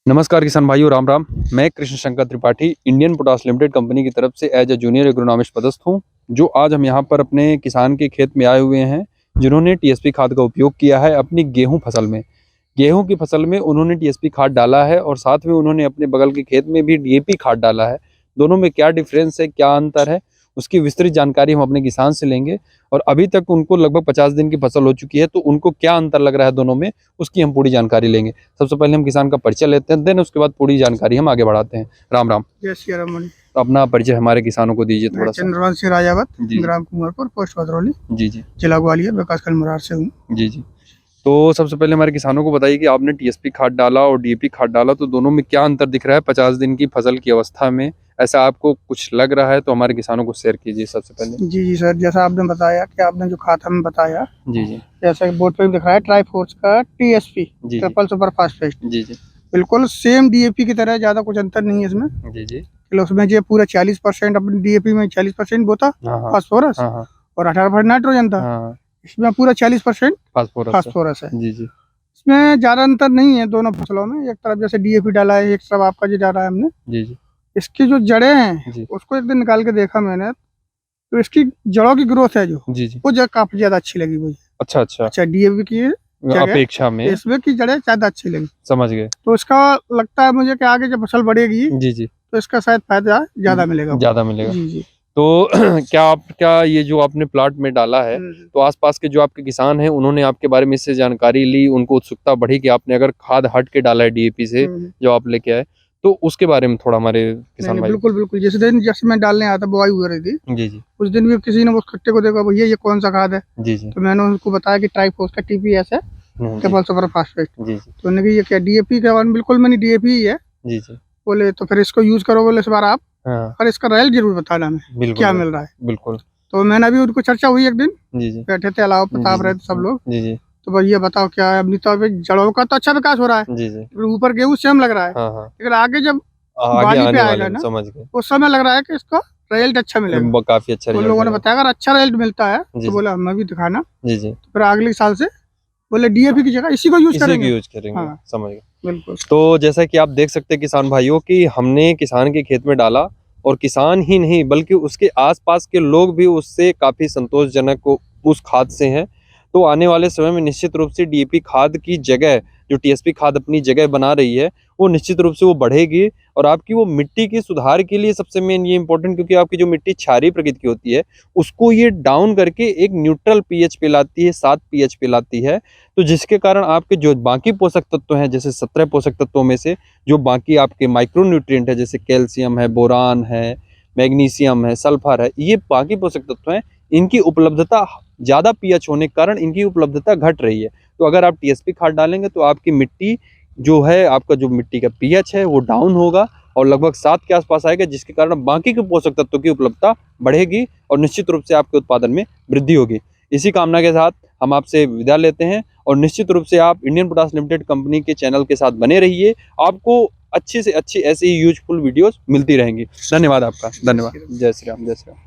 नमस्कार किसान भाइयों, राम राम। मैं Krishna Shankar Tripathi Indian potash limited company की तरफ से एज ए जूनियर एग्रोनॉमिस्ट पदस्थ हूं। जो आज हम यहां पर अपने किसान के खेत में आए हुए हैं, जिन्होंने टीएसपी खाद का उपयोग किया है अपनी गेहूं फसल में। गेहूं की फसल में उन्होंने टीएसपी खाद डाला है और साथ में उन्होंने अपने बगल के खेत में भी डीएपी खाद डाला है। दोनों में क्या डिफरेंस है, क्या अंतर है, उसकी विस्तृत जानकारी हम अपने किसान से लेंगे। और अभी तक उनको लगभग 50 दिन की फसल हो चुकी है, तो उनको क्या अंतर लग रहा है दोनों में, उसकी हम पूरी जानकारी लेंगे। सबसे पहले हम किसान का परिचय लेते हैं, देन उसके बाद पूरी जानकारी हम आगे बढ़ाते हैं। राम राम। जय श्री राम। तो अपना परिचय हमारे किसानों को दीजिए थोड़ा सा। चंद्रवंशी राजावत, जी ग्राम कुंवरपुर, पोस्ट भदरौली, जी जी जिला ग्वालियर, विकासखंड मुरार से हूँ। जी जी। तो सबसे पहले हमारे किसानों को बताइए कि आपने टीएसपी खाद डाला और डीएपी खाद डाला, तो दोनों में क्या अंतर दिख रहा है 50 दिन की फसल की अवस्था में? ऐसा आपको कुछ लग रहा है तो हमारे किसानों को शेयर कीजिए सबसे पहले। जी जी सर, जैसा आपने बताया कि आपने जो खाद हमें बताया, जी जी जैसा बोर्ड पे भी दिख रहा है ट्राईफोर्स का टीएसपी, जी ट्रिपल सुपर फास्फेट, जी जी बिल्कुल सेम डीएपी की तरह, ज्यादा कुछ अंतर नहीं है इसमें। जी जी। उसमें जो पूरा 40% अपनी डीएपी में 40% वो था हाँ हाँ फास्फोरस हाँ हाँ और 18% नाइट्रोजन था। हाँ। इसमें पूरा 40% फास्फोरस फास्फोरस है। जी जी इसमें ज्यादा अंतर नहीं है दोनों फसलों में। एक तरफ जैसे डीएपी डाला है, एक तरफ आपका जो डाला है हमने। जी जी इसकी जो जड़ें हैं जी उसको एक दिन निकाल के देखा मैंने, तो इसकी जड़ों की ग्रोथ है जो, जी जी। वो काफी ज्यादा अच्छी लगी मुझे। अच्छा अच्छा। अच्छा, डीएपी की जगह अपेक्षा में इसमें की जड़ें ज्यादा अच्छी लगी। समझ गए। तो इसका लगता है मुझे कि आगे जब फसल बढ़ेगी जी जी। तो इसका शायद फायदा ज्यादा मिलेगा। ज्यादा मिलेगा। जी जी। तो क्या ये जो आपने प्लाट में डाला है, तो आसपास के जो आपके किसान हैं उन्होंने आपके बारे में इससे जानकारी ली, उनको उत्सुकता बढ़ी कि आपने अगर खाद हट के डाला है डीएपी से जो आप लेके आए, तो उसके बारे में थोड़ा हमारे किसान भाई। बिल्कुल बिल्कुल। जिस दिन जैसे मैं डालने आया था, बुआई हो रही थी, जी जी उस दिन भी किसी ने उस खट्टे को देखा, भैया ये कौन सा खाद है? जी जी तो मैंने उनको बताया कि ट्राईफोर्स का टीपीएस है, जी ट्रिपल सुपर फास्फेट। जी जी तो उन्होंने कहा ये क्या डीएपी का? बिल्कुल मैंने डीएपी ही है। जी जी। बोले तो फिर इसको यूज करो, बोले इस बार आप, हाँ और इसका रिजल्ट जरूर बताना हमें बिल्कुल क्या मिल रहा है। बिल्कुल। तो मैंने अभी उनको चर्चा हुई एक दिन, जी जी बैठे थे, अलावा प्रताप रहे थे सब लोग। जी जी तो भैया बताओ क्या है? अपनी तौर पे जड़ों का तो अच्छा विकास हो रहा है, जी जी। लेकिन ऊपर गेहूं सेम लग रहा है, हाँ हाँ। लेकिन आगे जब आगे बाली पे आने वाले आएगा में ना, समझ गए। उस समय लग रहा है कि इसका रिजल्ट अच्छा मिलेगा। काफी अच्छा तो रिजल्ट लोगों ने है। बताया अगर अच्छा रिजल्ट मिलता है जी तो जी बोला हमें भी दिखाना। जी जी। तो फिर अगले साल से बोले डीएपी की जगह इसी को यूज इसी करेंगे। की यूज करेंगे। हाँ समझ गए। बिल्कुल। तो जैसा कि आप देख सकते हैं किसान भाइयों कि हमने किसान के खेत में डाला, और किसान ही नहीं बल्कि उसके आसपास के लोग भी उससे काफी संतोषजनक उस खाद से हैं। तो आने वाले समय में निश्चित रूप से डीएपी खाद की जगह जो टीएसपी खाद अपनी जगह बना रही है, वो निश्चित रूप से वो बढ़ेगी। और आपकी वो मिट्टी की सुधार के लिए सबसे मेन ये इंपॉर्टेंट, क्योंकि आपकी जो मिट्टी क्षारीय प्रकृति की होती है उसको ये डाउन करके एक न्यूट्रल पीएच पे लाती है, 7 पीएच पे लाती है। तो जिसके कारण आपके जो बाकी पोषक तत्व हैं, जैसे 17 पोषक तत्वों में से जो बाकी आपके माइक्रो न्यूट्रिएंट है, जैसे कैल्शियम है, बोरान है, मैग्नीशियम है, सल्फर है, ये बाकी पोषक तत्व हैं, इनकी उपलब्धता ज़्यादा पीएच होने के कारण इनकी उपलब्धता घट रही है। तो अगर आप टीएसपी खाद डालेंगे तो आपकी मिट्टी जो है, आपका जो मिट्टी का पीएच है वो डाउन होगा और लगभग 7 के आसपास आएगा, जिसके कारण बाकी के पोषक तत्वों की उपलब्धता बढ़ेगी और निश्चित रूप से आपके उत्पादन में वृद्धि होगी। इसी कामना के साथ हम आपसे विदा लेते हैं, और निश्चित रूप से आप इंडियन पोटाश लिमिटेड कंपनी के चैनल के साथ बने रहिए। आपको अच्छी से अच्छी ऐसी ही यूजफुल वीडियोस मिलती रहेंगी। धन्यवाद आपका। धन्यवाद। जय श्री राम। जय श्री राम।